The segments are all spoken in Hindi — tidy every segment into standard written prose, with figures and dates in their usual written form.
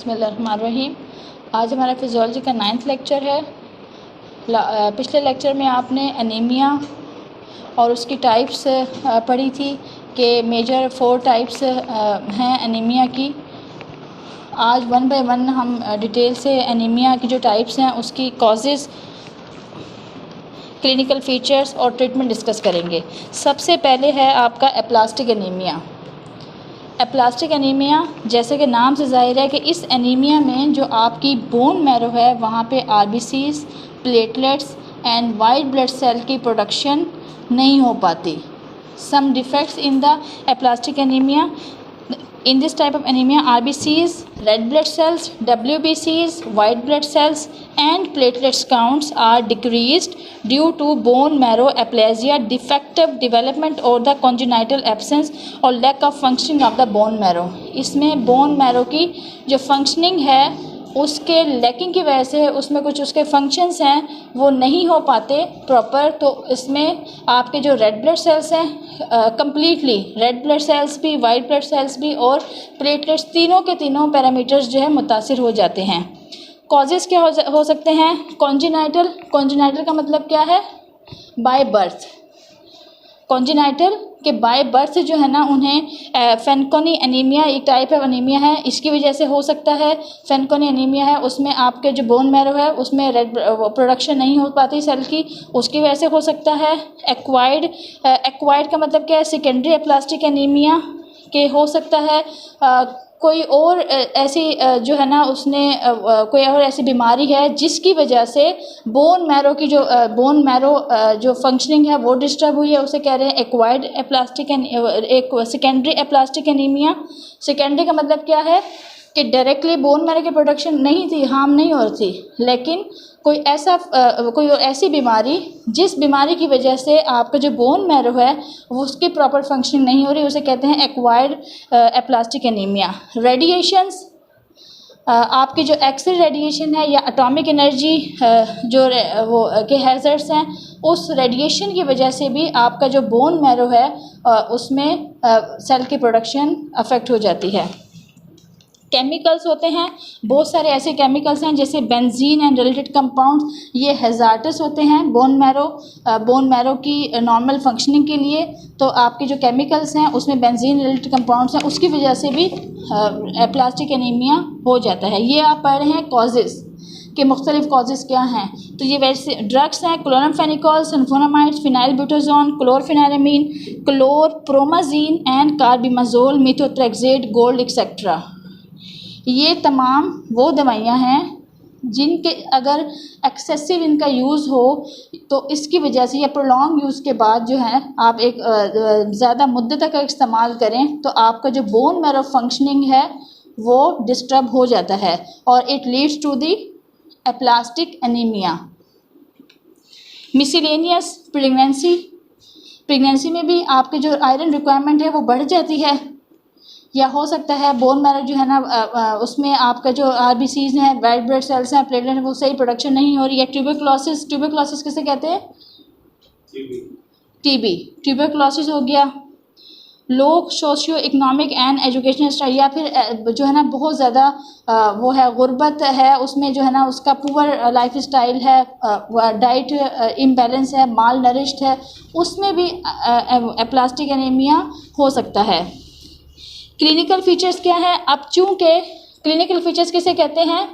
बिस्मिल्लाहिर्रहमानिर्रहीम। आज हमारा फिजियोलॉजी का 9th लेक्चर है। पिछले लेक्चर में आपने एनीमिया और उसकी टाइप्स पढ़ी थी कि मेजर 4 टाइप्स हैं एनीमिया की। आज 1 बाय 1 हम डिटेल से एनीमिया की जो टाइप्स हैं उसकी कॉजेज़, क्लिनिकल फीचर्स और ट्रीटमेंट डिस्कस करेंगे। सबसे पहले है आपका एप्लास्टिक एनीमिया। एप्लास्टिक एनीमिया जैसे कि नाम से ज़ाहिर है कि इस एनीमिया में जो आपकी बोन मैरो है वहाँ पे RBCs, platelets and white blood cell की प्रोडक्शन नहीं हो पाती। Some defects in the aplastic anaemia, in this type of anemia RBCs, red blood cells, WBCs, white blood cells and platelets counts are decreased due to bone marrow aplasia, defective development or the congenital absence or lack of functioning of the bone marrow। इसमें bone marrow की जो functioning है उसके लैकिंग की वजह से उसमें कुछ उसके फंक्शंस हैं वो नहीं हो पाते प्रॉपर। तो इसमें आपके जो रेड ब्लड सेल्स हैं कम्प्लीटली रेड ब्लड सेल्स भी, वाइट ब्लड सेल्स भी और प्लेटलेट्स तीनों के तीनों पैरामीटर्स जो है मुतासिर हो जाते हैं। कॉजेज़ क्या हो सकते हैं? कॉन्जेनाइटल का मतलब क्या है? By birth. कॉन्जेनाइटल के बाय बर्थ जो है ना उन्हें फेनकोनी एनीमिया एक टाइप ऑफ एनीमिया है, इसकी वजह से हो सकता है। फेनकोनी एनीमिया है, उसमें आपके जो बोन मैरो है उसमें रेड प्रोडक्शन नहीं हो पाती सेल की, उसकी वजह से हो सकता है। एक्वायर्ड का मतलब क्या है? सेकेंडरी एप्लास्टिक एनीमिया के हो सकता है। कोई और ऐसी जो है ना उसने कोई और ऐसी बीमारी है जिसकी वजह से बोन मैरो जो फंक्शनिंग है वो डिस्टर्ब हुई है, उसे कह रहे हैं एक्वायर्ड एप्लास्टिक एक सेकेंडरी एप्लास्टिक एनीमिया। सेकेंडरी का मतलब क्या है कि डायरेक्टली बोन मैरो की प्रोडक्शन नहीं थी, हार्म नहीं हो रही थी, लेकिन कोई ऐसी बीमारी जिस बीमारी की वजह से आपका जो बोन मैरो है वो उसकी प्रॉपर फंक्शनिंग नहीं हो रही, उसे कहते हैं एक्वायर्ड एप्लास्टिक एनीमिया। रेडिएशंस, आपकी जो एक्सरे रेडिएशन है या एटॉमिक एनर्जी जो वो के हैज़र्ड्स हैं, उस रेडिएशन की वजह से भी आपका जो बोन मैरो है उसमें सेल की प्रोडक्शन अफेक्ट हो जाती है। केमिकल्स होते हैं, बहुत सारे ऐसे केमिकल्स हैं जैसे बेंजीन एंड रिलेटेड कंपाउंड्स, ये हैज़ार्डस होते हैं बोन मैरो की नॉर्मल फंक्शनिंग के लिए। तो आपके जो केमिकल्स हैं उसमें बेंजीन रिलेटेड कंपाउंड्स हैं, उसकी वजह से भी एप्लास्टिक एनीमिया हो जाता है। ये आप पढ़ रहे हैं कॉजेज़ के मुख्तलिफ कॉजेज़ क्या हैं। तो ये वैसे ड्रग्स हैं, chloramphenicol, sulphonamides, phenylbutazone, chlorpheniramine, chlorpromazine and carbimazole, methotrexate, gold et cetera. ये तमाम वो दवाइयाँ हैं जिनके अगर एक्सेसिव इनका यूज़ हो तो इसकी वजह से या प्रोलॉन्ग यूज़ के बाद जो है आप एक ज़्यादा मुद्दत तक इस्तेमाल करें तो आपका जो बोन मैरो फंक्शनिंग है वो डिस्टर्ब हो जाता है और it leads to the aplastic anaemia. Miscellaneous pregnancy में भी आपके जो आयरन रिक्वायरमेंट है वो बढ़ जाती है, या हो सकता है बोन मैरो जो है ना उसमें आपका जो आरबीसीज हैं, वाइट ब्लड सेल्स हैं, प्लेटलेट वो सही प्रोडक्शन नहीं हो रही है। ट्यूबरक्लोसिस किसे कहते हैं? ट्यूबरक्लोसिस हो गया। Low socio economic and educational style, या फिर जो है ना बहुत ज़्यादा वो है गुर्बत है, उसमें जो है ना उसका पुअर लाइफ स्टाइल है, डाइट इम्बैलेंस है, माल नरिश्ड है, उसमें भी एप्लास्टिक एनीमिया हो सकता है। क्लिनिकल फीचर्स क्या हैं? अब चूँकि क्लिनिकल फीचर्स किसे कहते हैं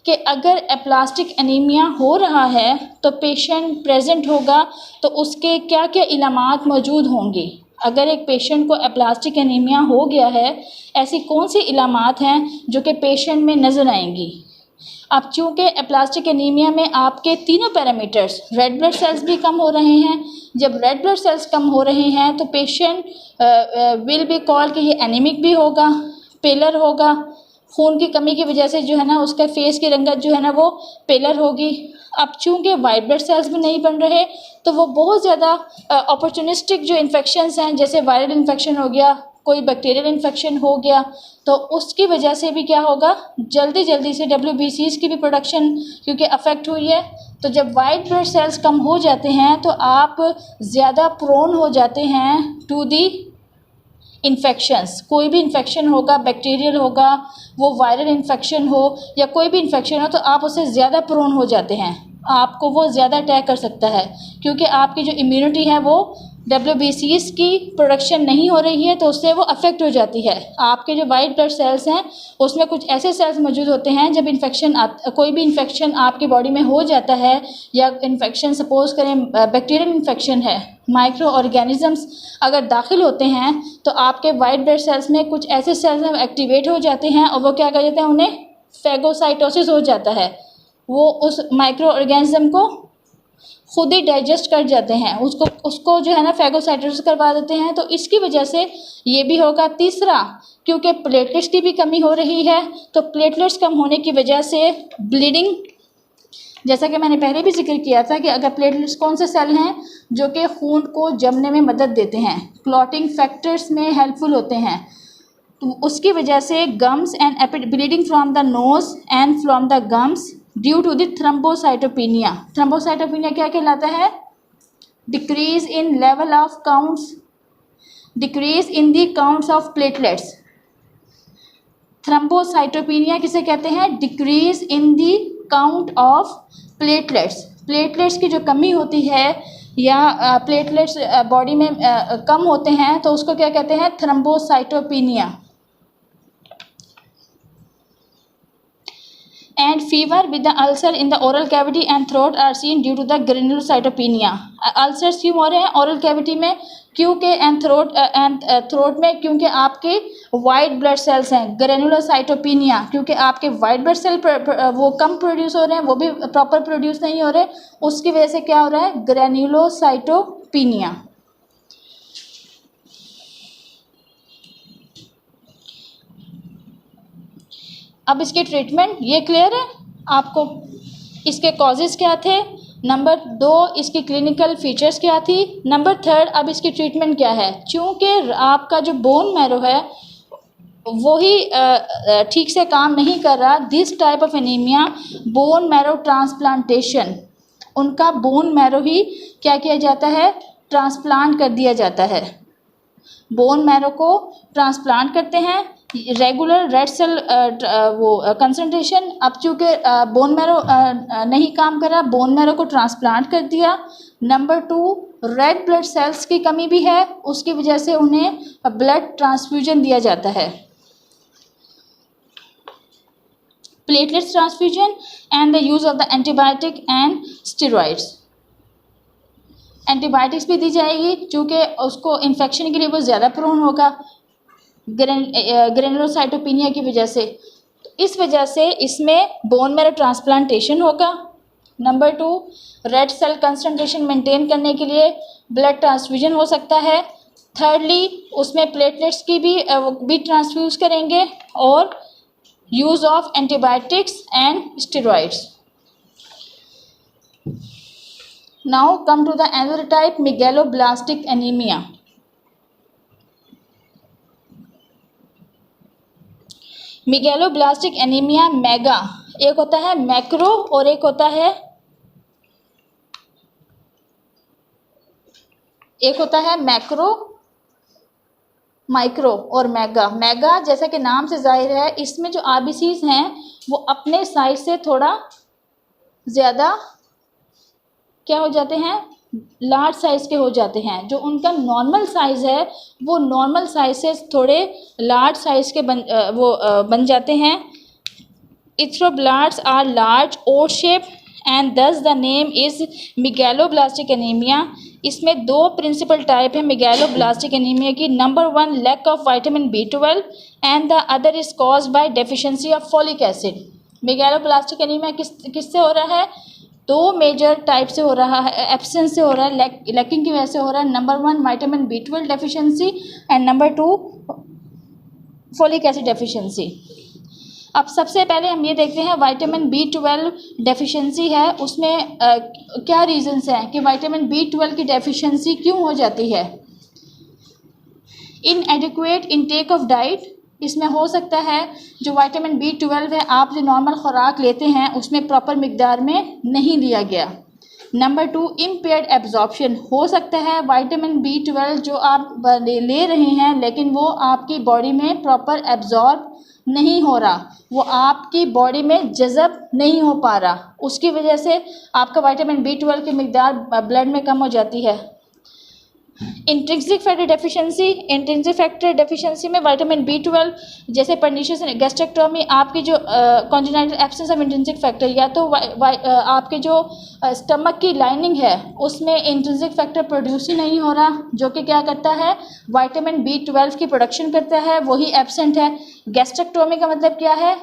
कि अगर एप्लास्टिक एनीमिया हो रहा है तो पेशेंट प्रेजेंट होगा तो उसके क्या क्या इलामात मौजूद होंगी। अगर एक पेशेंट को एप्लास्टिक एनीमिया हो गया है, ऐसी कौन सी इलामात हैं जो कि पेशेंट में नज़र आएंगी। अब चूँकि एप्लास्टिक एनीमिया में आपके तीनों पैरामीटर्स, रेड ब्लड सेल्स भी कम हो रहे हैं, जब रेड ब्लड सेल्स कम हो रहे हैं तो पेशेंट विल बी कॉल कि ये एनीमिक भी होगा, पेलर होगा, खून की कमी की वजह से जो है ना उसका फेस की रंगत जो है ना वो पेलर होगी। अब चूँकि वाइट ब्लड सेल्स भी नहीं बन रहे तो वो बहुत ज़्यादा अपॉर्चुनिस्टिक जो इन्फेक्शंस हैं जैसे वायरल इन्फेक्शन हो गया, कोई बैक्टीरियल इन्फेक्शन हो गया, तो उसकी वजह से भी क्या होगा, जल्दी से WBCs की भी प्रोडक्शन क्योंकि अफेक्ट हुई है। तो जब वाइट ब्लड सेल्स कम हो जाते हैं तो आप ज़्यादा प्रोन हो जाते हैं टू दी इन्फेक्शंस, कोई भी इन्फेक्शन होगा, बैक्टीरियल होगा, वो वायरल इन्फेक्शन हो या कोई भी इन्फेक्शन हो, तो आप उससे ज़्यादा प्रोन हो जाते हैं, आपको वो ज़्यादा अटैक कर सकता है, क्योंकि आपकी जो इम्यूनिटी है वो WBCs की प्रोडक्शन नहीं हो रही है, तो उससे वो अफेक्ट हो जाती है। आपके जो वाइट ब्लड सेल्स हैं उसमें कुछ ऐसे सेल्स मौजूद होते हैं, जब कोई भी इन्फेक्शन आपकी बॉडी में हो जाता है, या इन्फेक्शन सपोज़ करें बैक्टीरियल इन्फेक्शन है, माइक्रो ऑर्गेनिजम्स अगर दाखिल होते हैं, तो आपके वाइट ब्लड सेल्स में कुछ ऐसे सेल्स एक्टिवेट हो जाते हैं और वो क्या कर देते हैं, उन्हें फैगोसाइटोसिस हो जाता है, वो उस माइक्रो ऑर्गेनिज्म को खुद ही डाइजेस्ट कर जाते हैं, उसको जो है ना फैगोसाइटोसिस करवा देते हैं। तो इसकी वजह से ये भी होगा। तीसरा, क्योंकि प्लेटलेट्स की भी कमी हो रही है, तो प्लेटलेट्स कम होने की वजह से ब्लीडिंग, जैसा कि मैंने पहले भी जिक्र किया था कि अगर प्लेटलेट्स कौन से सेल हैं जो कि खून को जमने में मदद देते हैं, क्लॉटिंग फैक्टर्स में हेल्पफुल होते हैं, तो उसकी वजह से gums and bleeding from the nose and from the gums due to the thrombocytopenia. Thrombocytopenia क्या कहलाता है? Decrease in level of counts, decrease in the counts of platelets. Thrombocytopenia किसे कहते हैं? Decrease in the count of platelets. Platelets की जो कमी होती है या प्लेटलेट्स बॉडी में कम होते हैं, तो उसको क्या कहते हैं? थ्रम्बोसाइटोपिनिया। And fever with the ulcer in the oral cavity and throat are seen due to the granulocytopenia. Ulcers क्यों हो रहे हैं ओरल कैविटी में? क्योंकि थ्रोट में, क्योंकि आपके वाइट ब्लड सेल्स हैं, ग्रेनुलोसाइटोपिनिया, क्योंकि आपके वाइट ब्लड सेल वो कम प्रोड्यूस हो रहे हैं, वो भी प्रॉपर प्रोड्यूस नहीं हो रहे, उसकी वजह से क्या हो रहा है? ग्रेनुलोसाइटोपिनिया। अब इसके ट्रीटमेंट ये क्लियर है आपको? इसके कॉजेज़ क्या थे? नंबर 2, इसकी क्लिनिकल फीचर्स क्या थी? नंबर 3, अब इसकी ट्रीटमेंट क्या है? चूँकि आपका जो बोन मैरो है वो ही ठीक से काम नहीं कर रहा, this type of anaemia, bone marrow transplantation, उनका बोन मैरो ही क्या किया जाता है? ट्रांसप्लांट कर दिया जाता है। बोन मैरो को ट्रांसप्लांट करते हैं, रेगुलर रेड सेल कंसंट्रेशन। अब चूँकि बोन मैरो नहीं काम कर रहा, बोन मैरो को ट्रांसप्लांट कर दिया। नंबर 2, रेड ब्लड सेल्स की कमी भी है, उसकी वजह से उन्हें ब्लड ट्रांसफ्यूजन दिया जाता है, platelets transfusion and the use of the antibiotic and steroids. Antibiotics भी दी जाएगी, चूँकि उसको इन्फेक्शन के लिए वो ज़्यादा प्रोन होगा ग्रेनुलोसाइटोपिनिया की वजह से। तो इस वजह से इसमें बोन मैरो ट्रांसप्लांटेशन होगा। Number 2, red cell concentration maintain करने के लिए ब्लड ट्रांसफ्यूजन हो सकता है। थर्डली, उसमें प्लेटलेट्स की भी ट्रांसफ्यूज करेंगे, और use of antibiotics and steroids. Now come to the another type, megaloblastic anaemia. Megaloblastic anaemia, mega एक होता है मैक्रो और एक होता है मैक्रो, माइक्रो और मेगा। मेगा जैसा कि नाम से जाहिर है, इसमें जो आरबीसीज हैं वो अपने साइज से थोड़ा ज़्यादा क्या हो जाते हैं? लार्ज साइज़ के हो जाते हैं। जो उनका नॉर्मल साइज़ है वो नॉर्मल साइज़ से थोड़े लार्ज साइज़ के बन जाते हैं। Erythroblasts are large oat shape and this the name is megaloblastic anaemia. इसमें 2 प्रिंसिपल टाइप है मेगालोब्लास्टिक एनीमिया की। Number 1, lack of vitamin B12 and the other is caused by deficiency of folic acid. Megaloblastic anaemia किससे हो रहा है? 2 मेजर टाइप से हो रहा है, एब्सेंस से हो रहा है, लैकिंग की वजह से हो रहा है। Number 1, vitamin B12 deficiency and number 2, folic acid deficiency. अब सबसे पहले हम ये देखते हैं विटामिन B12 डेफिशिएंसी है, उसमें क्या रीजंस हैं कि विटामिन B12 की डेफिशिएंसी क्यों हो जाती है? इनएडिक्वेट इनटेक ऑफ डाइट, इसमें हो सकता है जो विटामिन B12 है, आप जो नॉर्मल खुराक लेते हैं उसमें प्रॉपर मिकदार में नहीं लिया गया। नंबर 2, इम्पेयर्ड एब्जॉर्प्शन, हो सकता है विटामिन B12 जो आप ले रहे हैं लेकिन वो आपकी बॉडी में प्रॉपर एब्जॉर्ब नहीं हो रहा, वो आपकी बॉडी में जज़ब नहीं हो पा रहा, उसकी वजह से आपका विटामिन B12 की मिकदार ब्लड में कम हो जाती है। Intrinsic factor deficiency, intrinsic factor deficiency में विटामिन B12 जैसे पर्निशियस गैस्ट्रेक्टोमी, आपकी जो congenital absence of intrinsic factor, या तो आपके जो स्टमक की लाइनिंग है उसमें इंट्रिंसिक फैक्टर प्रोड्यूस ही नहीं हो रहा, जो कि क्या करता है, विटामिन B12 की प्रोडक्शन करता है, वही एब्सेंट है। गैस्ट्रेक्टोमी का मतलब क्या है,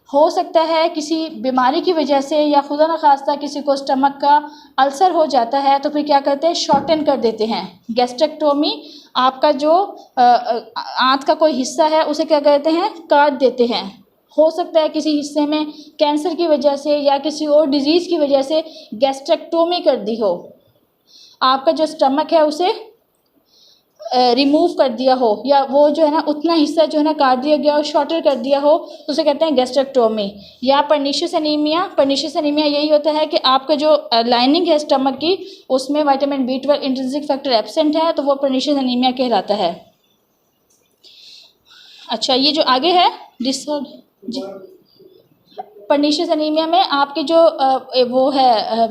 हो सकता है किसी बीमारी की वजह से या खुदा न खास्ता किसी को स्टमक का अल्सर हो जाता है तो फिर क्या करते हैं, शॉर्टन कर देते हैं। गैस्ट्रेक्टोमी आपका जो आंत का कोई हिस्सा है उसे क्या करते हैं, काट देते हैं। हो सकता है किसी हिस्से में कैंसर की वजह से या किसी और डिजीज़ की वजह से गैस्ट्रेक्टोमी कर दी हो, आपका जो स्टमक है उसे रिमूव कर दिया हो, या वो जो है ना उतना हिस्सा जो है ना काट दिया गया हो, शॉर्टर कर दिया हो, तो उसे कहते हैं गैस्ट्रेक्टोमी। या पर्निशियस एनीमिया, पर्निशियस एनीमिया यही होता है कि आपका जो लाइनिंग है स्टमक की उसमें vitamin B12 intrinsic factor absent है, तो वो पर्निशियस एनीमिया कहलाता है। अच्छा, ये जो आगे है डिसऑर्डर, पर्निशियस एनीमिया में आपके जो वो है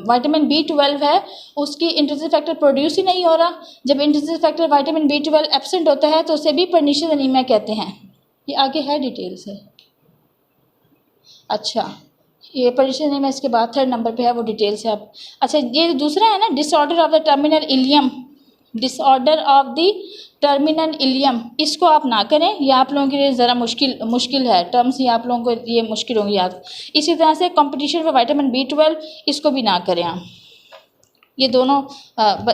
विटामिन B12 है उसकी इंट्रिंसिक फैक्टर प्रोड्यूस ही नहीं हो रहा। जब intrinsic factor vitamin B12 absent होता है तो उसे भी पर्निशियस एनीमिया कहते हैं। ये आगे है डिटेल से। अच्छा, ये पर्निशियस एनीमिया इसके बाद 3rd नंबर पे है, वो डिटेल से आप। अच्छा, ये दूसरा है ना, disorder of the terminal ileum, disorder of the terminal ileum, इसको आप ना करें, ये आप लोगों के लिए ज़रा मुश्किल है टर्म्स, ये आप लोगों को ये मुश्किल होंगी याद। इसी तरह से कंपटीशन फॉर विटामिन B12, इसको भी ना करें आप, ये दोनों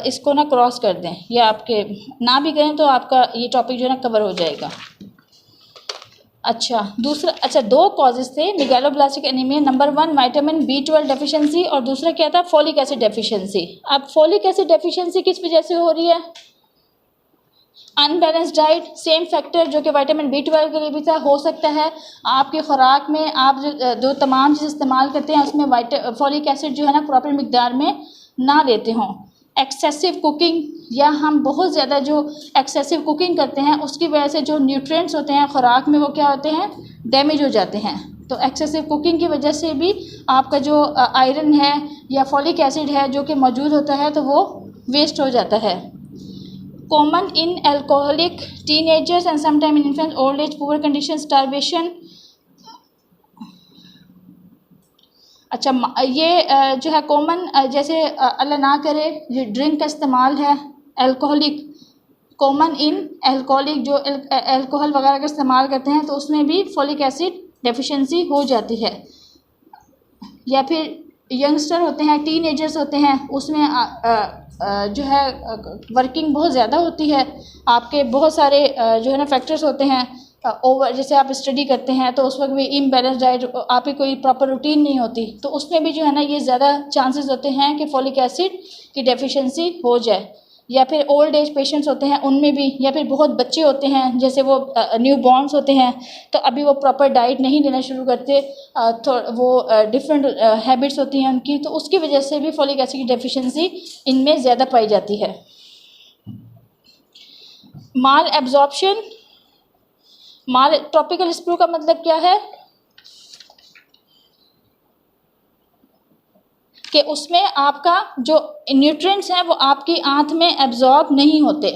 इसको ना क्रॉस कर दें, या आपके ना भी करें तो आपका ये टॉपिक जो है ना कवर हो जाएगा। अच्छा, दूसरा, अच्छा 2 कॉजेज़ थे megaloblastic anaemia. Number 1 vitamin B12 deficiency और दूसरा क्या था, फोलिक एसिड डेफिशिएंसी। अब फोलिक एसिड डेफिशिएंसी किस वजह से हो रही है, अनबैलेंस डाइट, सेम फैक्टर जो कि विटामिन B12 के लिए भी था। हो सकता है आपकी खुराक में आप जो तमाम चीज़ इस्तेमाल करते हैं उसमें फोलिक एसिड जो है ना प्रॉपर मिकदार में ना लेते हों। एक्सेसिव कुकिंग, या हम बहुत ज़्यादा जो एक्सेसिव कुकिंग करते हैं उसकी वजह से जो न्यूट्रिएंट्स होते हैं खुराक में वो क्या होते हैं, डैमेज हो जाते हैं। तो एक्सेसिव कुकिंग की वजह से भी आपका जो आयरन है या फोलिक एसिड है जो कि मौजूद होता है तो वो वेस्ट हो जाता है। Common in alcoholic teenagers and sometime in infant, old age, poor condition, starvation. अच्छा, ये जो है कॉमन, जैसे अल्लाह ना करे ये ड्रिंक का इस्तेमाल है, अल्कोहलिक, कॉमन इन अल्कोहलिक, जो अल्कोहल वगैरह का इस्तेमाल करते हैं तो उसमें भी फोलिक एसिड डेफिशिएंसी हो जाती है। या फिर यंगस्टर होते हैं, टीनेजर्स होते हैं, उसमें जो है वर्किंग बहुत ज़्यादा होती है, आपके बहुत सारे जो है ना फैक्टर्स होते हैं, ओवर, जैसे आप स्टडी करते हैं तो उस वक्त भी इम्बैलेंस डाइट, आपकी कोई प्रॉपर रूटीन नहीं होती, तो उसमें भी जो है ना ये ज़्यादा चांसेस होते हैं कि फोलिक एसिड की डेफिशिएंसी हो जाए। या फिर ओल्ड एज पेशेंट्स होते हैं उनमें भी, या फिर बहुत बच्चे होते हैं जैसे वो न्यू बॉर्न्स होते हैं तो अभी वो प्रॉपर डाइट नहीं लेना शुरू करते, तो वो डिफरेंट हैबिट्स होती हैं उनकी, तो उसकी वजह से भी फोलिक एसिड की डेफिशिएंसी इनमें ज़्यादा पाई जाती है। माल एब्जॉर्प्शन, माल ट्रॉपिकल स्प्रू का मतलब क्या है कि उसमें आपका जो न्यूट्रिएंट्स हैं वो आपकी आंत में एब्जॉर्ब नहीं होते।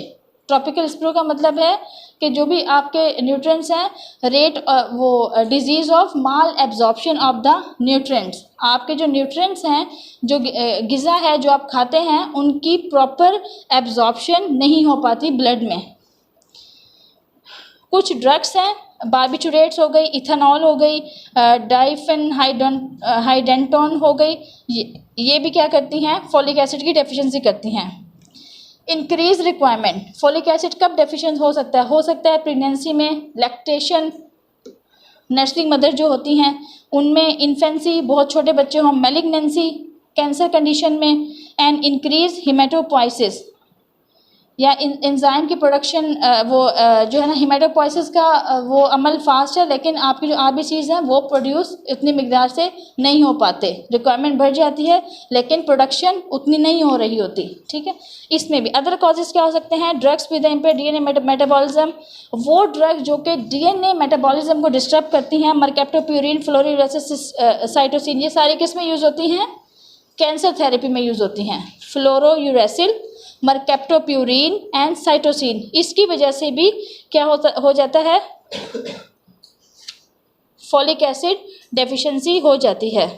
ट्रॉपिकल स्प्रू का मतलब है कि जो भी आपके न्यूट्रिएंट्स हैं, रेट वो disease of mall absorption of the nutrients, आपके जो न्यूट्रिएंट्स हैं, जो ग़िज़ा है जो आप खाते हैं उनकी प्रॉपर एब्जॉर्प्शन नहीं हो पाती ब्लड में। कुछ ड्रग्स हैं, बार्बिटूरेट्स हो गई, इथेनॉल हो गई, डाइफेनहाइडेंटोन हो गई, ये भी क्या करती हैं, फोलिक एसिड की डेफिशिएंसी करती हैं। इंक्रीज रिक्वायरमेंट, फोलिक एसिड कब डेफिशिएंट हो सकता है प्रेगनेंसी में, लैक्टेशन, नर्सिंग मदर जो होती हैं उनमें, इन्फेंसी, बहुत छोटे बच्चे हों, मैलिग्नेंसी, कैंसर कंडीशन में, एंड इंक्रीज हिमेटोपोइसिस, या एंजाइम की प्रोडक्शन जो है ना हेमेटोपोइसिस का वो अमल फास्ट है, लेकिन आपकी जो आरबीसीज हैं वो प्रोड्यूस इतनी मिकदार से नहीं हो पाते, रिक्वायरमेंट बढ़ जाती है लेकिन प्रोडक्शन उतनी नहीं हो रही होती। ठीक है, इसमें भी अदर कॉजेज़ क्या हो सकते हैं? Drugs with impaired DNA metabolism, वो ड्रग्स जो कि डीएनए मेटाबॉलिज्म को डिस्टर्ब करती हैं, मर्केप्टोप्यूरिन, फ्लोरोयूरेसिस, साइटोसिन, ये सारी किस में यूज़ होती हैं? कैंसर थेरेपी में यूज़ होती हैं। फ्लोरोयूरेसिल, मर्केप्टोप्यूरिन एंड साइटोसिन, इसकी वजह से भी क्या हो जाता है? फॉलिक एसिड डेफिशिएंसी हो जाती है।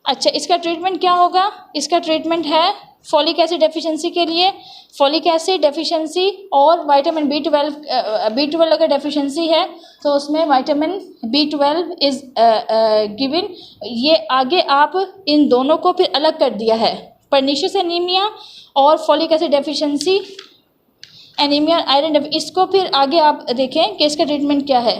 अच्छा, इसका ट्रीटमेंट क्या होगा? इसका ट्रीटमेंट है फॉलिक एसिड डेफिशिएंसी के लिए फॉलिक एसिड डेफिशिएंसी और विटामिन B12 अगर डेफिशिएंसी है तो उसमें विटामिन B12 इज़ गिवन। ये आगे आप इन दोनों को फिर अलग कर दिया है, पर्निशियस एनीमिया और folic acid deficiency anaemia iron, इसको फिर आगे आप देखें कि इसका ट्रीटमेंट क्या है।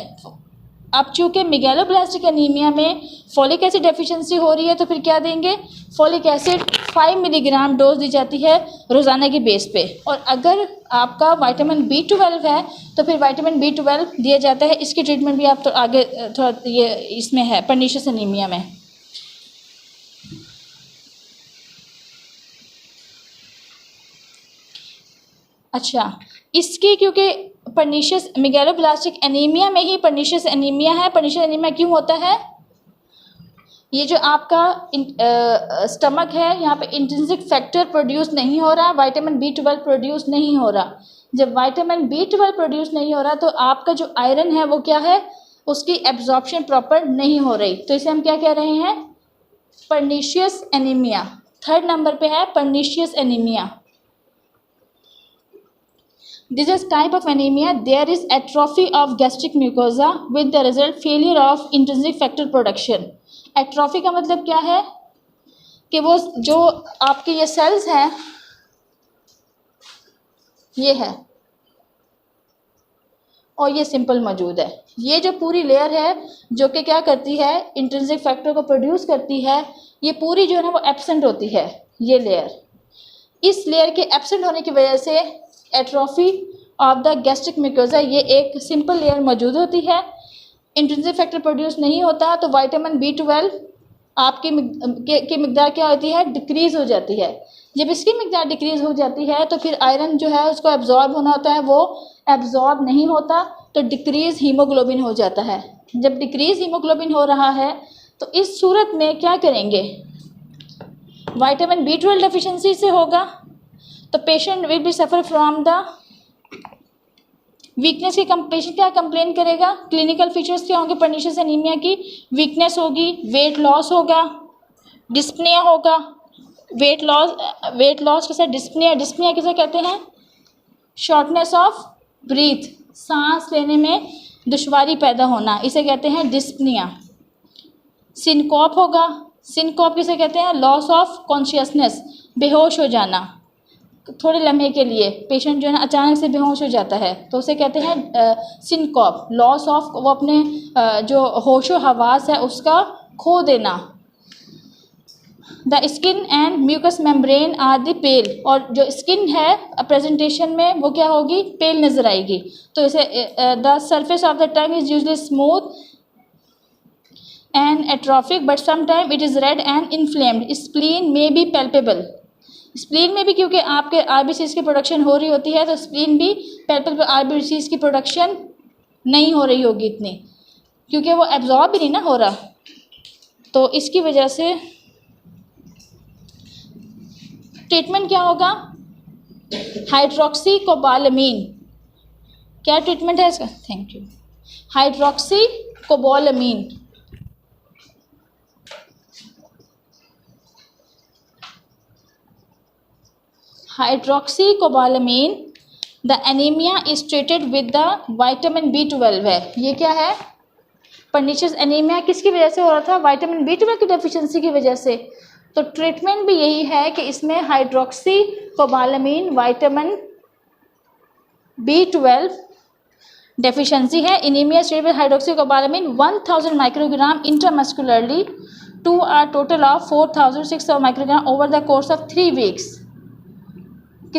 अब चूँकि मेगालोब्लास्टिक एनीमिया में फॉलिक एसिड डेफिशिएंसी हो रही है तो फिर क्या देंगे? फॉलिक एसिड 5 मिलीग्राम डोज दी जाती है रोज़ाना की बेस पे, और अगर आपका विटामिन B12 है तो फिर विटामिन B12 दिया जाता है। इसकी ट्रीटमेंट भी आप तो आगे थोड़ा ये इसमें है पर्निशियस एनीमिया में। अच्छा, इसकी क्योंकि पर्निशियस मेगालोब्लास्टिक एनीमिया में ही पर्निशियस एनीमिया है। पर्निशियस एनीमिया क्यों होता है? ये जो आपका स्टमक है, यहाँ पे इंट्रिंसिक फैक्टर प्रोड्यूस नहीं हो रहा, विटामिन B12 प्रोड्यूस नहीं हो रहा। जब विटामिन B12 प्रोड्यूस नहीं हो रहा तो आपका जो आयरन है वो क्या है? उसकी एब्जॉर्प्शन प्रॉपर नहीं हो रही, तो इसे हम क्या कह रहे हैं? Pernicious anaemia. 3rd नंबर पे है pernicious anaemia. This is type of anemia. There is atrophy of gastric mucosa with the result failure of intrinsic factor production. Atrophy का मतलब क्या है? कि वो जो आपके ये सेल्स हैं, ये है और ये सिंपल मौजूद है। ये जो पूरी लेयर है जो कि क्या करती है? इंट्रिंसिक फैक्टर को प्रोड्यूस करती है, ये पूरी जो है ना वो एब्सेंट होती है। ये लेयर, इस लेयर के एब्सेंट होने की वजह से atrophy of the gastric mucosa, ये एक सिंपल लेयर मौजूद होती है, इंट्रिंसिक फैक्टर प्रोड्यूस नहीं होता, तो विटामिन B12 आपकी की मिकदार क्या होती है? डिक्रीज़ हो जाती है। जब इसकी मिकदार डिक्रीज़ हो जाती है तो फिर आयरन जो है उसको एब्जॉर्ब होना होता है, वो एब्जॉर्ब नहीं होता, तो डिक्रीज़ हीमोग्लोबिन हो जाता है। जब डिक्रीज़ हीमोग्लोबिन हो रहा है तो इस सूरत में क्या करेंगे? विटामिन B12 डेफिशिएंसी से होगा तो patient will be suffer from the weakness की पेशेंट क्या कंप्लेन करेगा? क्लिनिकल फीचर्स क्या होंगे पर्निशियस एनीमिया की? वीकनेस होगी, वेट लॉस होगा, डिस्पनिया होगा। वेट लॉस के साथ डिस्पनिया किसे कहते हैं? शॉर्टनेस ऑफ ब्रीथ, सांस लेने में दुश्वारी पैदा होना, इसे कहते हैं डिस्पनिया। सिनकॉप होगा, सिनकॉप किसे कहते हैं? लॉस ऑफ कॉन्शियसनेस, बेहोश हो जाना, थोड़े लम्हे के लिए पेशेंट जो है ना अचानक से बेहोश हो जाता है तो उसे कहते हैं सिनकॉप, लॉस ऑफ, वो अपने जो होशो हवास है उसका खो देना। The skin and mucous membrane are the pale, और जो स्किन है प्रेजेंटेशन में वो क्या होगी? पेल नज़र आएगी। तो इसे the surface of the tongue is usually smooth and atrophic but sometime it is red and inflamed. Spleen में भी पैल्पेबल, स्प्लीन में भी क्योंकि आपके आरबीसीज की प्रोडक्शन हो रही होती है तो स्प्लीन भी पैल्पेबल, आरबीसीज की प्रोडक्शन नहीं हो रही होगी इतनी, क्योंकि वो एब्जॉर्ब भी नहीं ना हो रहा, तो इसकी वजह से ट्रीटमेंट क्या होगा? हाइड्रोक्सीकोबालामीन। क्या ट्रीटमेंट है इसका? Thank you. Hydroxocobalamin, hydroxocobalamin the anaemia is treated with the vitamin B12 है। ये क्या है? पर्निशियस एनीमिया किसकी वजह से हो रहा था? विटामिन B12 की डेफिशिएंसी की वजह से। तो ट्रीटमेंट भी यही है कि इसमें हाइड्रोक्सीकोबालामीन विटामिन B12 डेफिशिएंसी है। Anaemia treated with hydroxocobalamin 1000 microgram intramuscularly to a total of 4600 microgram over the course of 3 weeks.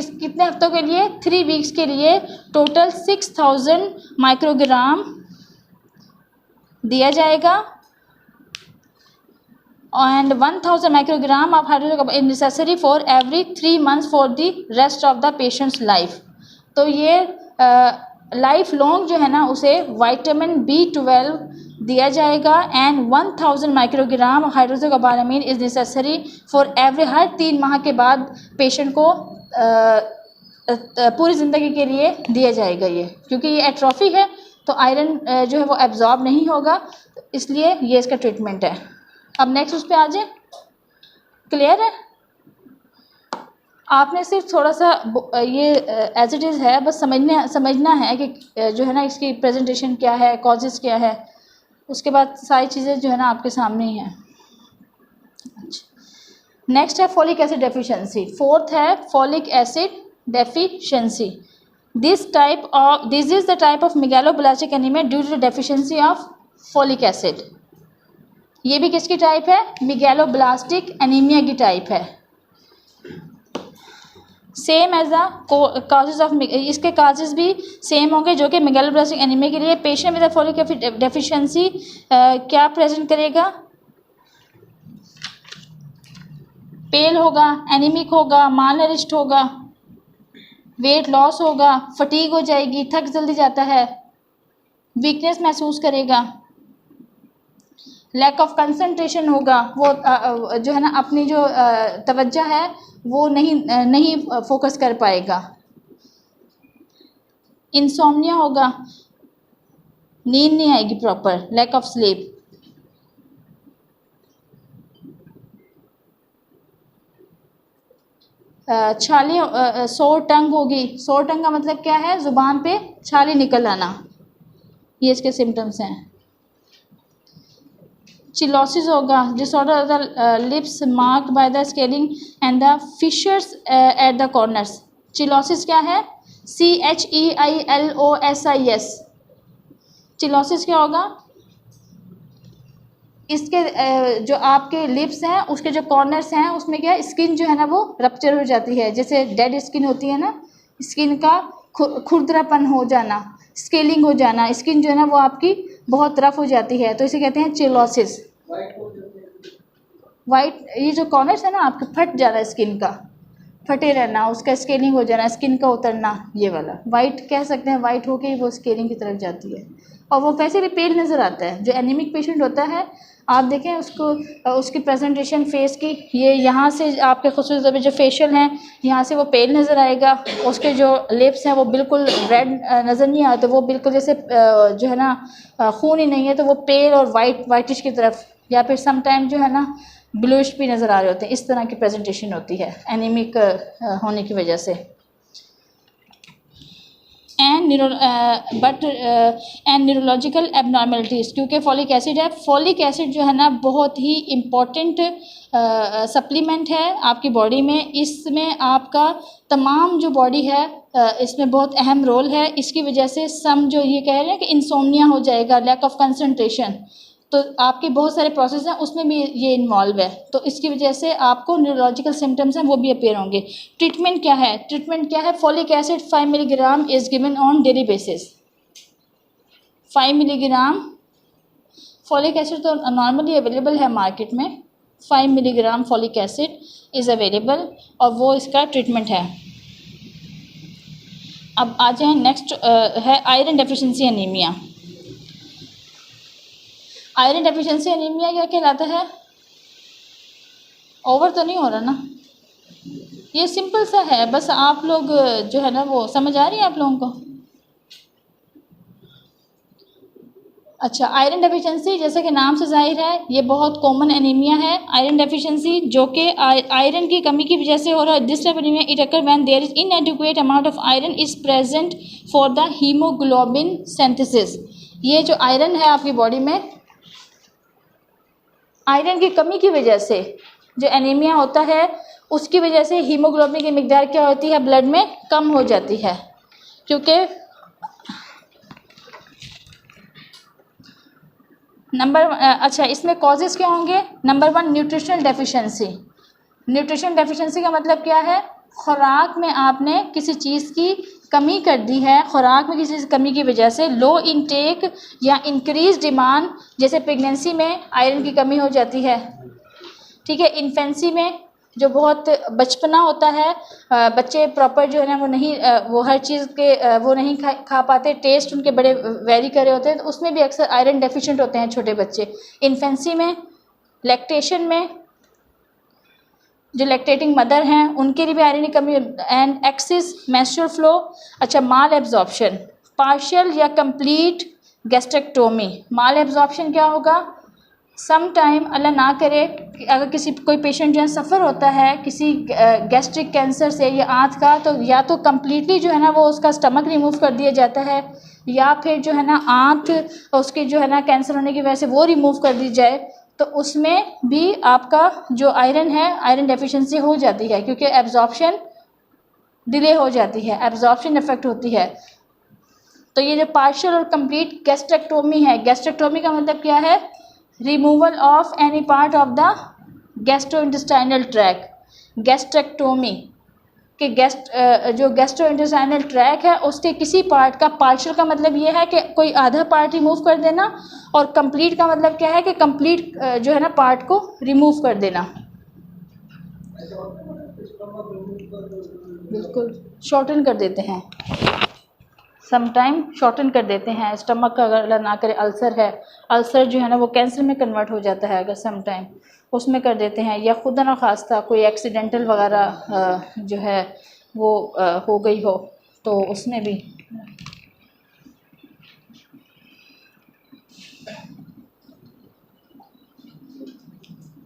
कितने हफ्तों के लिए? 3 वीक्स के लिए टोटल 6000 माइक्रोग्राम दिया जाएगा and 1000 microgram of hydrocarbon is necessary for every 3 months for the rest of the patient's life। तो ये लाइफ लॉन्ग जो है ना उसे विटामिन B12 दिया जाएगा and 1000 microgram hydroxocobalamin is necessary for every, हर 3 माह के बाद पेशेंट को पूरी ज़िंदगी के लिए दिया जाएगा ये, क्योंकि ये एट्रोफी है तो आयरन जो है वो एब्जॉर्ब नहीं होगा, इसलिए ये इसका ट्रीटमेंट है। अब नेक्स्ट उस पर आ जाए। क्लियर है? आपने सिर्फ थोड़ा सा ये एज इट इज़ है बस समझना है कि जो है ना इसकी प्रेजेंटेशन क्या है, कॉजेज़ क्या है, उसके बाद सारी चीज़ें जो है ना आपके सामने ही हैं। नेक्स्ट है फॉलिक एसिड डेफिशिएंसी। फोर्थ है folic acid deficiency. This is the type of megaloblastic anaemia due to the deficiency of folic acid. ये भी किसकी टाइप है? मेगालोब्लास्टिक एनीमिया की टाइप है। Same as the causes of, इसके काजेज भी सेम होंगे जो कि मेगालोब्लास्टिक एनीमिया के लिए। Patient with folic acid deficiency क्या प्रेजेंट करेगा? पेल होगा, एनीमिक होगा, मालनरिश्ड होगा, वेट लॉस होगा, फटीग हो जाएगी, थक जल्दी जाता है, वीकनेस महसूस करेगा, लैक ऑफ कंसंट्रेशन होगा, वो जो है ना अपनी जो तवज्जो है वो नहीं फोकस कर पाएगा, इंसोम्निया होगा, नींद नहीं आएगी प्रॉपर, लैक ऑफ स्लीप। छाली, सोर टंग होगी। सोर टंग का मतलब क्या है? ज़ुबान पे छाली निकल आना, ये इसके सिम्टम्स हैं। चिलोसिस होगा, disorder of the lips marked by the scaling and the fissures at the corners. Cheilosis क्या है? CHEILOSIS। चिलोसिस क्या होगा? इसके जो आपके लिप्स हैं उसके जो कॉर्नर्स हैं उसमें क्या है, स्किन जो है ना वो रप्चर हो जाती है, जैसे डेड स्किन होती है ना, स्किन का खुरदरापन हो जाना, स्केलिंग हो जाना, स्किन जो है ना वो आपकी बहुत रफ हो जाती है, तो इसे कहते हैं चिलोसिस। वाइट, ये जो कॉर्नर्स है ना आपके फट जाना, स्किन का फटे रहना, उसका स्केलिंग हो जाना, स्किन का उतरना, ये वाला वाइट कह सकते हैं, वाइट होके वो स्केलिंग की तरफ जाती है और वो वैसे भी पेल नज़र आता है। जो एनीमिक पेशेंट होता है आप देखें उसको, उसकी प्रेजेंटेशन फेस की, ये यहाँ से आपके खुसूस जो फेशियल हैं यहाँ से वो पेल नज़र आएगा, उसके जो लिप्स हैं वो बिल्कुल रेड नज़र नहीं आते, वो बिल्कुल जैसे जो है ना खून ही नहीं है, तो वो पेल और वाइटिश की तरफ, या फिर समटाइम जो है ना ब्लूइश भी नज़र आ रहे होते हैं। इस तरह की प्रेजेंटेशन होती है एनीमिक होने की वजह से। एंड न्यूरोलॉजिकल एबनॉर्मेलिटीज़, क्योंकि फॉलिक एसिड है। फॉलिक एसिड जो है ना बहुत ही इम्पॉर्टेंट सप्लीमेंट है आपकी बॉडी में। इसमें आपका तमाम जो बॉडी है इसमें बहुत अहम रोल है। इसकी वजह से सम जो ये कह रहे हैं कि इंसोम्निया हो जाएगा, लैक ऑफ कंसंट्रेशन, तो आपके बहुत सारे प्रोसेस हैं उसमें भी ये इन्वॉल्व है, तो इसकी वजह से आपको न्यूरोलॉजिकल सिम्टम्स हैं वो भी अपीयर होंगे। ट्रीटमेंट क्या है? ट्रीटमेंट क्या है? Folic acid 5 milligram is given on daily basis. 5 milligram folic acid तो नॉर्मली अवेलेबल है मार्केट में, 5 milligram folic acid is available और वो इसका ट्रीटमेंट है। अब आ जाए नेक्स्ट है iron deficiency anaemia. Iron deficiency anaemia क्या कहलाता है? ओवर तो नहीं हो रहा ना, ये सिंपल सा है, बस आप लोग जो है ना वो समझ आ रही है आप लोगों को? अच्छा, आयरन डेफिशिएंसी जैसे कि नाम से जाहिर है ये बहुत कॉमन एनीमिया है। आयरन डेफिशिएंसी जो कि आयरन की कमी की वजह से हो रहा है। This type anaemia it occur when there is inadequate amount of iron is present for the haemoglobin synthesis. ये जो आयरन है आपकी बॉडी में, आयरन की कमी की वजह से जो एनीमिया होता है उसकी वजह से हीमोग्लोबिन की मिकदार क्या होती है ब्लड में? कम हो जाती है। क्योंकि अच्छा इसमें कॉजेज़ क्या होंगे? Number 1 nutritional deficiency. Nutrition deficiency का मतलब क्या है? खुराक में आपने किसी चीज़ की कमी कर दी है, खुराक में किसी कमी की वजह से लो इनटेक या इंक्रीज डिमांड, जैसे प्रेगनेंसी में आयरन की कमी हो जाती है, ठीक है। इन्फेंसी में जो बहुत बचपना होता है, बच्चे प्रॉपर जो है ना वो नहीं वो हर चीज़ के वो नहीं खा पाते, टेस्ट उनके बड़े वेरी करे होते हैं, तो उसमें भी अक्सर आयरन डेफिशिएंट होते हैं छोटे बच्चे। इन्फेंसी में, लैक्टेशन में जो लैक्टेटिंग मदर हैं उनके लिए भी आयरन की कमी, एंड एक्सिस मेंस्ट्रुअल फ्लो। अच्छा, माल एब्जॉर्प्शन, पार्शियल या कंप्लीट गैस्ट्रेक्टोमी। माल एब्जॉर्प्शन क्या होगा? सम टाइम अल्लाह ना करे अगर कोई पेशेंट जो है सफ़र होता है किसी गैस्ट्रिक कैंसर से या आंत का, तो या तो कम्प्लीटली जो है ना वो उसका स्टमक रिमूव कर दिया जाता है, या फिर जो है ना आंत उसकी जो है ना कैंसर होने की वजह से वो रिमूव कर दी जाए, तो उसमें भी आपका जो आयरन है, आयरन डेफिशिएंसी हो जाती है, क्योंकि एब्जॉर्प्शन डिले हो जाती है, एब्जॉर्प्शन इफेक्ट होती है। तो ये जो पार्शियल और कंप्लीट गैस्ट्रेक्टोमी है, गैस्ट्रेक्टोमी का मतलब क्या है? Removal of any part of the gastrointestinal tract. Gastrectomy कि जो गैस्ट्रोइंटेस्टाइनल ट्रैक है उसके किसी पार्ट का, पार्शियल का मतलब ये है कि कोई आधा पार्ट रिमूव कर देना, और कंप्लीट का मतलब क्या है कि कंप्लीट जो है ना पार्ट को रिमूव कर देना। बिल्कुल शॉर्टन कर देते हैं, सम टाइम शॉर्टन कर देते हैं। स्टमक का अगर अल्लाह ना करे अल्सर है, अल्सर जो है ना वो कैंसर में कन्वर्ट हो जाता है अगर सम टाइम उसमें कर देते हैं, या खुदा ना खास्ता कोई एक्सीडेंटल वगैरह जो है वो हो गई हो तो उसमें भी।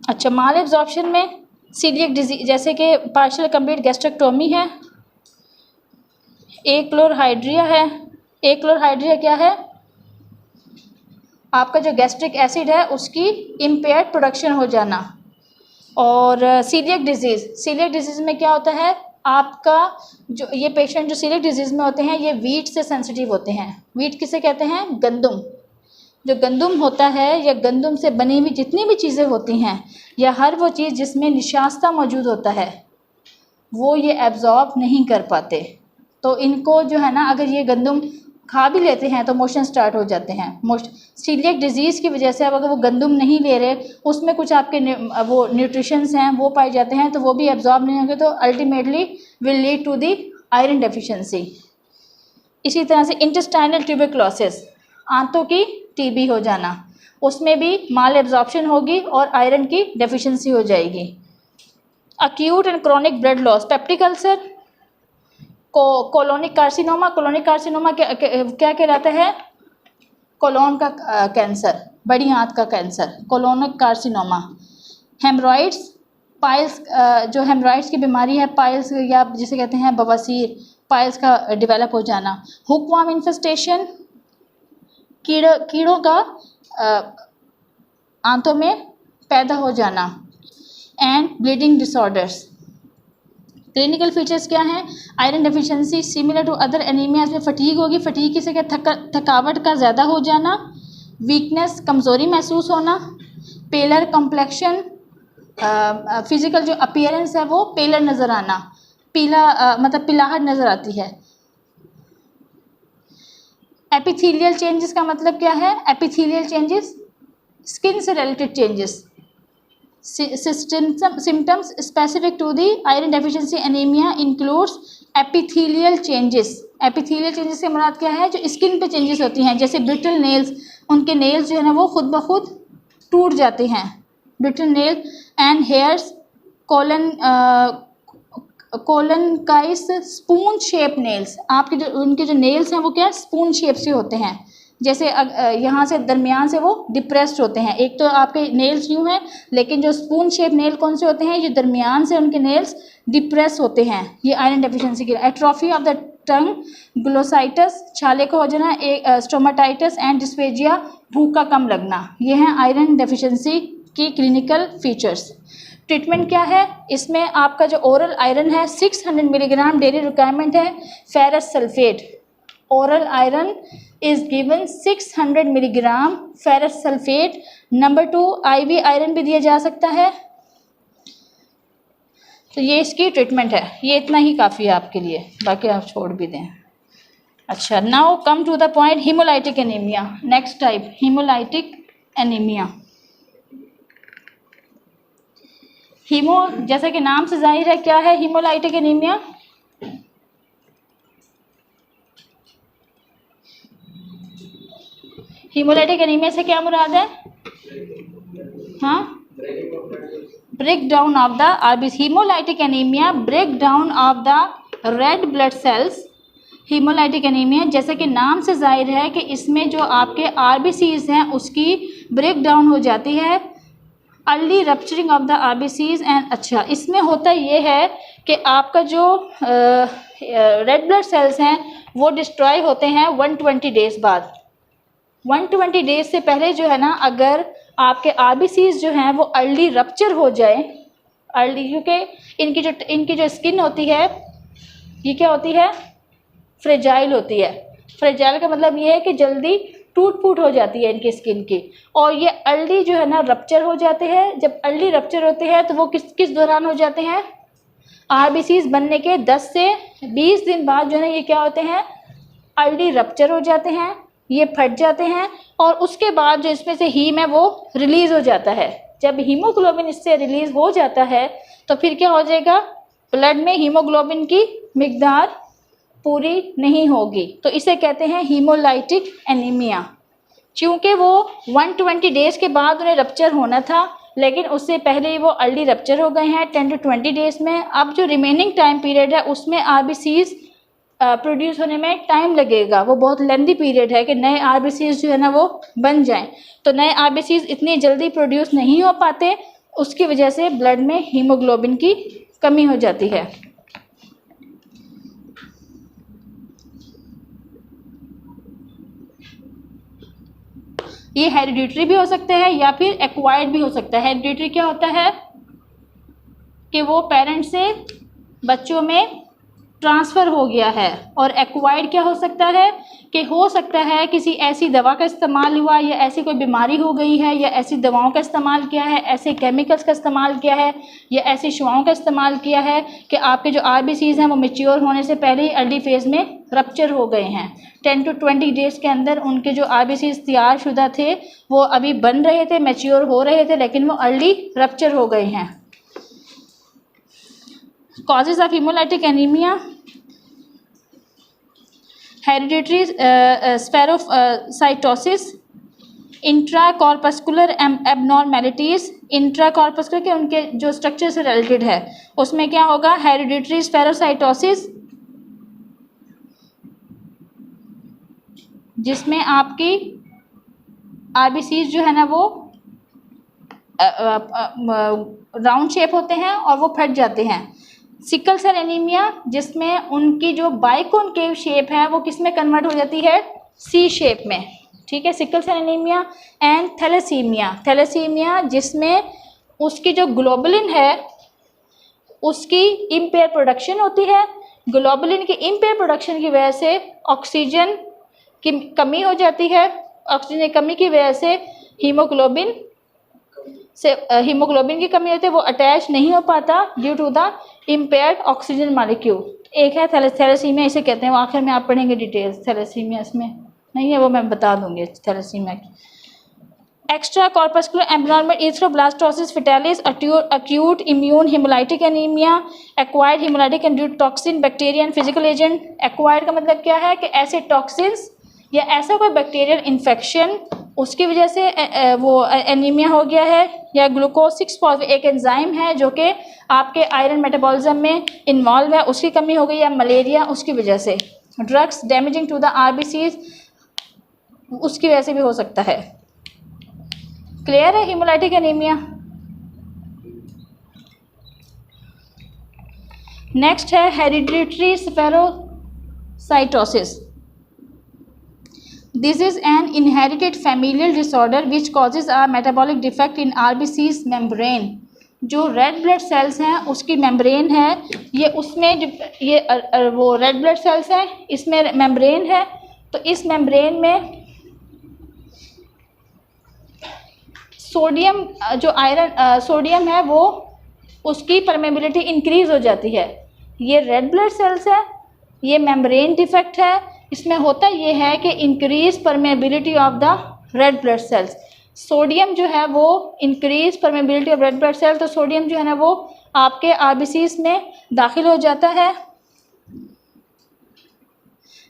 अच्छा, माल एब्जॉर्प्शन में सीलिएक डिजीज, जैसे कि पार्शियल कंप्लीट गैस्ट्रेक्टोमी है, एक्लोरहाइड्रिया है। एक्लोरहाइड्रिया क्या है? आपका जो गैस्ट्रिक एसिड है उसकी इम्पेयर्ड प्रोडक्शन हो जाना। और सीलिएक डिजीज़ में क्या होता है? आपका जो ये पेशेंट जो सीलिएक डिजीज़ में होते हैं ये वीट से सेंसिटिव होते हैं। वीट किसे कहते हैं? गंदम। जो गंदम होता है या गंदम से बनी हुई जितनी भी चीज़ें होती हैं, या हर वो चीज़ जिसमें निशास्ता मौजूद होता है, वो ये एब्जॉर्ब नहीं कर पाते। तो इनको जो है ना अगर ये गंदम खा भी लेते हैं तो मोशन स्टार्ट हो जाते हैं। सीलिएक डिजीज़ की वजह से अब अगर वो गंदम नहीं ले रहे, उसमें कुछ आपके वो न्यूट्रिशंस हैं वो पाए जाते हैं, तो वो भी एब्जॉर्ब नहीं होंगे, तो ultimately will lead to the iron deficiency. इसी तरह से इंटेस्टाइनल ट्यूबरक्लोसिस, आंतों की टीबी हो जाना, उसमें भी माल एब्जॉर्प्शन होगी और आयरन की डेफिशिएंसी हो जाएगी। Acute and chronic blood loss, peptic ulcer, colonic carcinoma. Colonic carcinoma क्या कहलाता है? कोलोन का कैंसर, बड़ी आंत का cancer, colonic carcinoma. Haemorrhoids, piles, जो हेमरॉइड्स की बीमारी है, पाइल्स या जिसे कहते हैं बवासीर, पाइल्स का डेवलप हो जाना। हुकवर्म इन्फेस्टेशन, कीड़ों का आंतों में पैदा हो जाना। And bleeding disorders. Clinical features क्या हैं? Iron deficiency similar to other anaemias में फटीग होगी। फटीग किसे क्या? थकावट का ज़्यादा हो जाना, वीकनेस, कमज़ोरी महसूस होना, पेलर कॉम्प्लेक्शन, फिज़िकल जो अपीयरेंस है वो पेलर नज़र आना, पीला मतलब पिलाहट नज़र आती है। एपिथेलियल चेंजेस का मतलब क्या है? एपिथेलियल चेंजेस स्किन से related changes. Symptoms specific to the iron deficiency anemia includes epithelial changes. Epithelial changes से मुराद क्या है? जो स्किन पे चेंजेस होती हैं, जैसे ब्रिटल नेल्स, उनके नेल्स जो है ना वो खुद ब खुद टूट जाते हैं, brittle nail and hairs, koilonychias spoon shape nails. आपके जो उनके जो नेल्स हैं वो क्या स्पून शेप से होते हैं, जैसे यहाँ से दरमियान से वो डिप्रेस्ड होते हैं। एक तो आपके नेल्स यूँ हैं, लेकिन जो स्पून शेप नेल कौन से होते हैं? ये दरमियान से उनके नेल्स डिप्रेस होते हैं, ये आयरन डेफिशिएंसी के। एट्रोफी ऑफ द टंग, ग्लोसाइटस, छाले को हो जाना, स्टोमाटाइटिस एंड डिस्फेजिया, भूख का कम लगना, ये हैं आयरन डेफिशिएंसी की क्लिनिकल फीचर्स। ट्रीटमेंट क्या है? इसमें आपका जो ओरल आयरन है 600 मिलीग्राम डेली रिक्वायरमेंट है। Ferrous sulphate, oral iron is given 600 milligram ferrous sulphate. Number 2, IV iron भी दिया जा सकता है। तो ये इसकी ट्रीटमेंट है, ये इतना ही काफ़ी है आपके लिए, बाकी आप छोड़ भी दें। अच्छा, now come to the point, haemolytic anaemia. Next type haemolytic anaemia. Haemo, जैसा कि नाम से जाहिर है, क्या है हीमोलाइटिक एनीमिया? हीमोलाइटिक एनीमिया से क्या मुराद है? हाँ, break down of the RBC. Haemolytic anaemia break down of the red blood cells. Haemolytic anaemia, जैसे कि नाम से जाहिर है कि इसमें जो आपके आरबीसीज हैं उसकी ब्रेक डाउन हो जाती है, early rupturing of the RBCs and. अच्छा, इसमें होता ये है कि आपका जो रेड ब्लड सेल्स हैं वो डिस्ट्रॉय होते हैं 120 डेज़ बाद। 120 डेज से पहले जो है ना, अगर आपके आरबीसीज जो हैं वो अर्ली रप्चर हो जाए, अर्ली, क्योंकि इनकी जो स्किन होती है ये क्या होती है? फ्रेजाइल होती है। फ्रेजाइल का मतलब ये है कि जल्दी टूट फूट हो जाती है इनकी स्किन की, और ये अर्ली जो है ना रप्चर हो जाते हैं। जब अर्ली रप्चर होते हैं तो वो किस दौरान हो जाते हैं? आरबीसीज बनने के 10 से 20 दिन बाद जो है ना ये क्या होते हैं? अर्ली रप्चर हो जाते हैं, ये फट जाते हैं, और उसके बाद जो इसमें से हीम है वो रिलीज़ हो जाता है। जब हीमोग्लोबिन इससे रिलीज़ हो जाता है तो फिर क्या हो जाएगा? ब्लड में हीमोग्लोबिन की मिकदार पूरी नहीं होगी, तो इसे कहते हैं हीमोलाइटिक एनीमिया। चूँकि वो 120 डेज़ के बाद उन्हें रप्चर होना था, लेकिन उससे पहले ही वो अर्ली रप्चर हो गए हैं 10 to 20 डेज़ में। अब जो रिमेनिंग टाइम पीरियड है उसमें आरबीसीज प्रोड्यूस होने में टाइम लगेगा, वो बहुत लेंदी पीरियड है कि नए आरबीसीज जो है ना वो बन जाएं। तो नए आरबीसीज इतनी जल्दी प्रोड्यूस नहीं हो पाते, उसकी वजह से ब्लड में हीमोग्लोबिन की कमी हो जाती है। ये हेरिडिटरी भी हो सकता है या फिर एक्वायर्ड भी हो सकता है। हेरिडिटरी क्या होता है कि वो पेरेंट्स से बच्चों में ट्रांसफ़र हो गया है, और एक्वायर्ड क्या हो सकता है कि हो सकता है किसी ऐसी दवा का इस्तेमाल हुआ, या ऐसी कोई बीमारी हो गई है, या ऐसी दवाओं का इस्तेमाल किया है, ऐसे केमिकल्स का इस्तेमाल किया है, या ऐसी शुआओं का इस्तेमाल किया है कि आपके जो आरबीसीज हैं वो मैच्योर होने से पहले ही अर्ली फेज़ में रप्चर हो गए हैं। 10 to 20 डेज़ के अंदर उनके जो आरबीसीज तैयार शुदा थे वो अभी बन रहे थे, मैच्योर हो रहे थे, लेकिन वो अर्ली रप्चर हो गए हैं। Causes of haemolytic anaemia: hereditary spherocytosis, intracorpuscular abnormalities. Intracorpuscular के उनके जो स्ट्रक्चर से रिलेटेड है उसमें क्या होगा? हेरिडिटरी स्पेरोसाइटोसिस, जिसमें आपकी आरबीसीज जो है ना वो राउंड शेप होते हैं और वो फट जाते हैं। सिकल सेल एनीमिया, जिसमें उनकी जो बाइकॉन्केव शेप है वो किस में कन्वर्ट हो जाती है? सी शेप में। ठीक है, sickle cell anaemia. And thalassaemia, thalassaemia जिसमें उसकी जो ग्लोबुलिन है उसकी इम्पेयर प्रोडक्शन होती है। ग्लोबुलिन की इम्पेयर प्रोडक्शन की वजह से ऑक्सीजन की कमी हो जाती है, ऑक्सीजन की कमी की वजह से हीमोग्लोबिन की कमी होती है, वो अटैच नहीं हो पाता due to the impaired oxygen molecule. एक है थैलेसीमिया, इसे कहते हैं, वो आखिर में आप पढ़ेंगे डिटेल्स। थैलेसीमिया इसमें नहीं है, वो मैं बता दूंगी थैलेसीमिया की। Extra corpuscular abnormal erythroblastosis fetalis, acute immune haemolytic anaemia, acquired haemolytic due toxin, bacteria and physical agent. Acquired का मतलब क्या है कि ऐसे टॉक्सिन्स या ऐसा कोई बैक्टीरियल इन्फेक्शन उसकी वजह से वो एनीमिया हो गया है, या ग्लूकोज 6 एक एंजाइम है जो कि आपके आयरन मेटाबॉलिज्म में इन्वॉल्व है, उसकी कमी हो गई, या मलेरिया उसकी वजह से। Drugs damaging to the RBCs उसकी वजह से भी हो सकता है। क्लियर है हीमोलाइटिक एनीमिया? नेक्स्ट है hereditary spherocytosis. This is an inherited familial disorder which causes a metabolic defect in RBC's membrane. जो रेड ब्लड सेल्स हैं उसकी मेम्ब्रेन है, ये उसमें ये वो रेड ब्लड सेल्स हैं, इसमें मेम्ब्रेन है, तो इस मेम्ब्रेन में सोडियम जो सोडियम है वो उसकी परमेबिलिटी इंक्रीज़ हो जाती है। ये रेड ब्लड सेल्स है, ये मेम्ब्रेन डिफेक्ट है। इसमें होता ये है कि increase permeability of the red blood cells. Sodium जो है वो increase permeability of red blood cell, तो सोडियम जो है ना वो आपके आरबीसीज में दाखिल हो जाता है।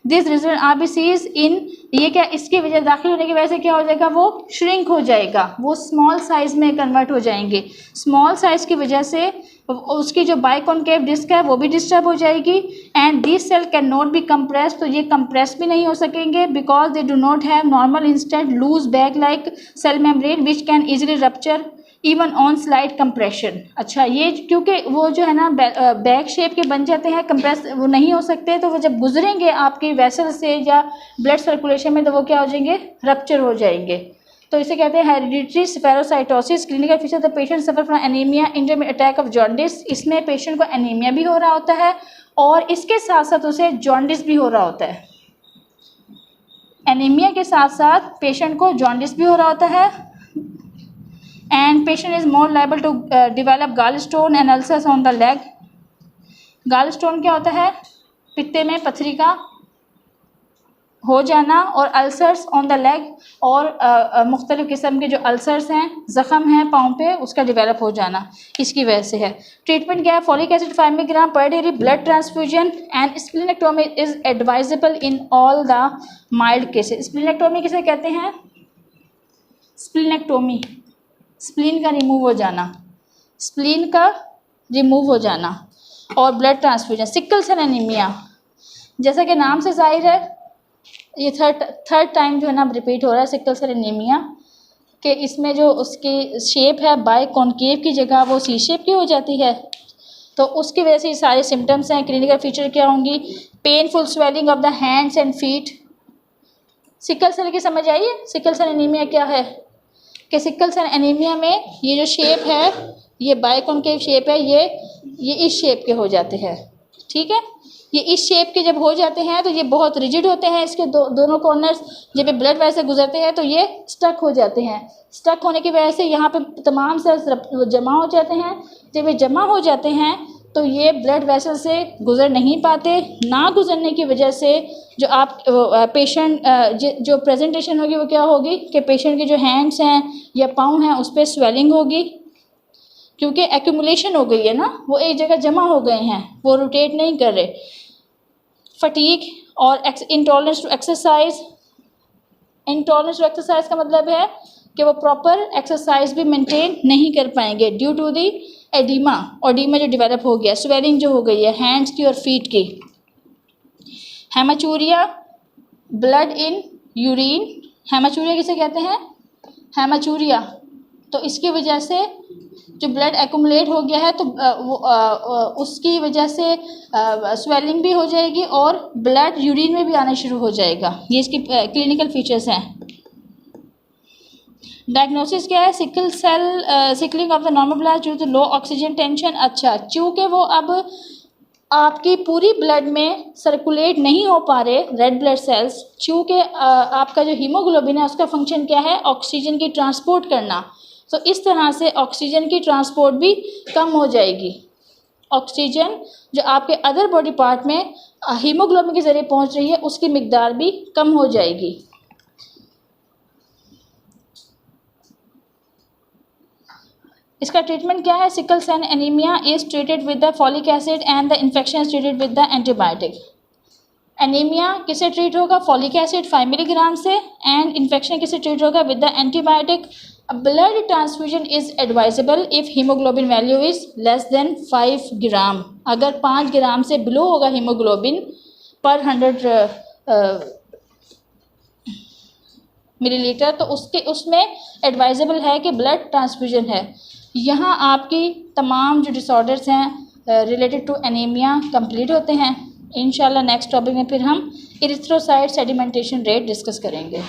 दिस रिजल्ट आरबीसीज इन, ये क्या, इसकी वजह दाखिल होने की वजह से क्या हो जाएगा, वो श्रिंक हो जाएगा, वो स्मॉल साइज़ में कन्वर्ट हो जाएंगे। स्मॉल साइज़ की वजह से उसकी जो बाइकॉन्केव डिस्क है वो भी डिस्टर्ब हो जाएगी। And this cell can not be compress, तो ये कंप्रेस भी नहीं हो सकेंगे because they do not have normal instant loose bag like cell membrane which can easily rupture even on slide compression. अच्छा, ये क्योंकि वो जो है ना बैग शेप के बन जाते हैं, कंप्रेस वो नहीं हो सकते, तो वो जब गुजरेंगे आपकी वेसल से या ब्लड सर्कुलेशन में तो वो क्या हो जाएंगे, रप्चर हो जाएंगे। तो इसे कहते हैं hereditary spherocytosis. Clinical feature the patient suffer from anaemia intermediate attack of jaundice. इसमें पेशेंट को एनीमिया भी हो रहा होता है और इसके साथ साथ उसे जॉन्डिस भी हो रहा होता है। एनीमिया के साथ साथ पेशेंट को जॉन्डिस भी हो रहा होता है। And patient is more liable to develop gall stone and ulcers on the leg. Gall stone क्या होता है, पित्ते में पथरी का हो जाना, और अल्सर्स ऑन द लेग, और मुख्तलिफ़ किस्म के जो अल्सर्स हैं, ज़ख़म हैं पाँव पे, उसका डेवलप हो जाना इसकी वजह से है। ट्रीटमेंट क्या है, folic acid 5 milligram per daily, blood transfusion and splenectomy is advisable in all the mild cases. Splenectomy किसे कहते हैं, स्प्लीनेक्टोमी, स्प्लीन का रिमूव हो जाना, स्प्लीन का रिमूव हो जाना, और blood transfusion. Sickle cell anaemia, जैसा कि नाम से जाहिर है, ये थर्ड टाइम जो है ना रिपीट हो रहा है सिकल सेल एनीमिया, कि इसमें जो उसकी शेप है बाई कॉन्केव की जगह वो सी शेप की हो जाती है, तो उसकी वजह से ये सारे सिम्टम्स हैं। क्लिनिकल फीचर क्या होंगी, painful swelling of the hands and feet. Sickle cell की समझ आई है, सिकल सेल एनीमिया क्या है, कि सिकल सेल एनीमिया में ये जो शेप है, ये बाई कॉन्केव शेप है, ये इस शेप के हो जाते हैं, ठीक है। ये इस शेप के जब हो जाते हैं तो ये बहुत रिजिड होते हैं, इसके दोनों कॉर्नर्स, जब ये ब्लड वैसे गुजरते हैं तो ये स्टक हो जाते हैं। स्टक होने की वजह से यहाँ पे तमाम सेल्स जमा हो जाते हैं। जब ये जमा हो जाते हैं तो ये ब्लड वेसल से गुजर नहीं पाते। ना गुजरने की वजह से जो आप पेशेंट जो प्रेजेंटेशन होगी वो क्या होगी, कि पेशेंट के जो हैंड्स हैं या पाँव हैं उस पर स्वेलिंग होगी, क्योंकि एक्यूमुलेशन हो गई है ना, वो एक जगह जमा हो गए हैं, वो रोटेट नहीं कर रहे। फटीग और intolerance to exercise. Intolerance to exercise का मतलब है कि वो प्रॉपर एक्सरसाइज भी मेंटेन नहीं कर पाएंगे due to the oedema, oedema जो डेवलप हो गया, स्वेलिंग जो हो गई है हैंड्स की और फीट की। Haematuria, blood in urine. Haematuria किसे कहते हैं, हेमाचूरिया, तो इसकी वजह से जो ब्लड एक्यूमुलेट हो गया है तो उसकी वजह से स्वेलिंग भी हो जाएगी और ब्लड यूरिन में भी आना शुरू हो जाएगा। ये इसकी क्लिनिकल फीचर्स हैं। डायग्नोसिस क्या है, sickle cell sickling of the normal blood due to low oxygen tension. अच्छा, चूँकि वो अब आपकी पूरी ब्लड में सर्कुलेट नहीं हो पा रहे रेड ब्लड सेल्स, चूँकि आपका जो हीमोग्लोबिन है उसका फंक्शन क्या है, ऑक्सीजन की ट्रांसपोर्ट करना, तो इस तरह से ऑक्सीजन की ट्रांसपोर्ट भी कम हो जाएगी। ऑक्सीजन जो आपके अदर बॉडी पार्ट में हीमोग्लोबिन के ज़रिए पहुंच रही है उसकी मिकदार भी कम हो जाएगी। इसका ट्रीटमेंट क्या है, sickle cell anaemia is treated with the folic acid and the infection is treated with the antibiotic. Anaemia किसे ट्रीट होगा, फॉलिक एसिड 5 मिलीग्राम से, एंड इन्फेक्शन किसे ट्रीट होगा, with the antibiotic. Blood transfusion is advisable if haemoglobin value is less than 5 gram. अगर 5 ग्राम से बिलो होगा हीमोग्लोबिन पर 100 मिलीलीटर, तो उसमें एडवाइजेबल है कि ब्लड ट्रांसफ्यूजन है। यहाँ आपकी तमाम जो डिसऑर्डर्स हैं रिलेटेड टू एनीमिया कंप्लीट होते हैं। इंशाल्लाह नेक्स्ट टॉपिक में फिर हम इरिथ्रोसाइट सेडिमेंटेशन रेट डिस्कस करेंगे।